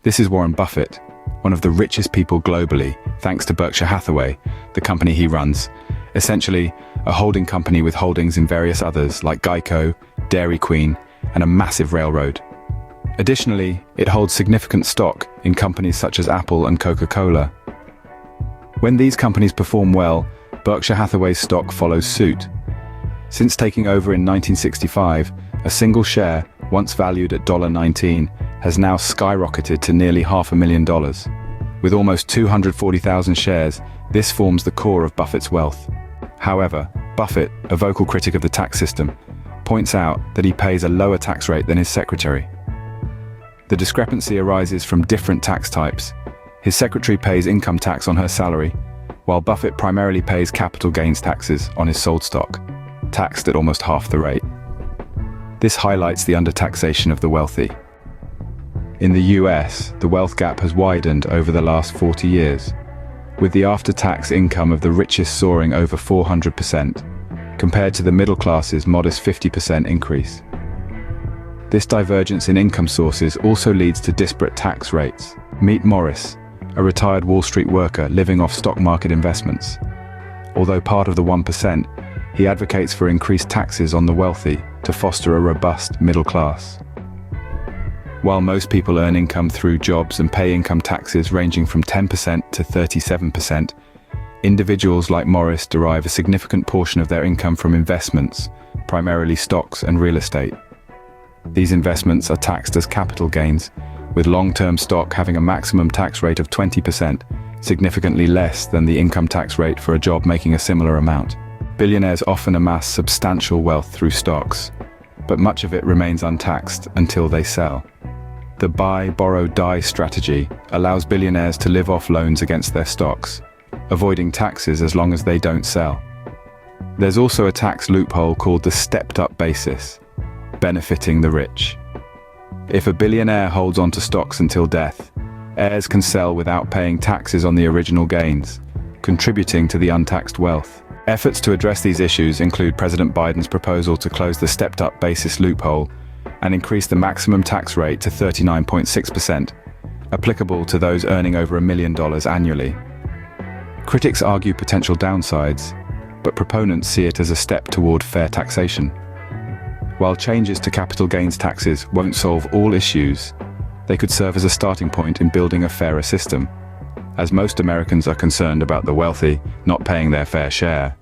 This is Warren Buffett, one of the richest people globally, thanks to Berkshire Hathaway, the company he runs. Essentially, a holding company with holdings in various others like Geico, Dairy Queen, and a massive railroad. Additionally, it holds significant stock in companies such as Apple and Coca-Cola. When these companies perform well, Berkshire Hathaway's stock follows suit. Since taking over in 1965, a single share, once valued at $19, has now skyrocketed to nearly $500,000. With almost 240,000 shares, this forms the core of Buffett's wealth. However, Buffett, a vocal critic of the tax system, points out that he pays a lower tax rate than his secretary. The discrepancy arises from different tax types. His secretary pays income tax on her salary, while Buffett primarily pays capital gains taxes on his sold stock, taxed at almost half the rate. This highlights the undertaxation of the wealthy. In the US, the wealth gap has widened over the last 40 years, with the after-tax income of the richest soaring over 400%, compared to the middle class's modest 50% increase. This divergence in income sources also leads to disparate tax rates. Meet Morris, a retired Wall Street worker living off stock market investments. Although part of the 1%, he advocates for increased taxes on the wealthy to foster a robust middle class. While most people earn income through jobs and pay income taxes ranging from 10% to 37%, individuals like Morris derive a significant portion of their income from investments, primarily stocks and real estate. These investments are taxed as capital gains, with long-term stock having a maximum tax rate of 20%, significantly less than the income tax rate for a job making a similar amount. Billionaires often amass substantial wealth through stocks, but much of it remains untaxed until they sell. The buy, borrow, die strategy allows billionaires to live off loans against their stocks, avoiding taxes as long as they don't sell. There's also a tax loophole called the stepped-up basis, benefiting the rich. If a billionaire holds onto stocks until death, heirs can sell without paying taxes on the original gains, contributing to the untaxed wealth. Efforts to address these issues include President Biden's proposal to close the stepped-up basis loophole and increase the maximum tax rate to 39.6%, applicable to those earning over $1 million annually. Critics argue potential downsides, but proponents see it as a step toward fair taxation. While changes to capital gains taxes won't solve all issues, they could serve as a starting point in building a fairer system, as most Americans are concerned about the wealthy not paying their fair share.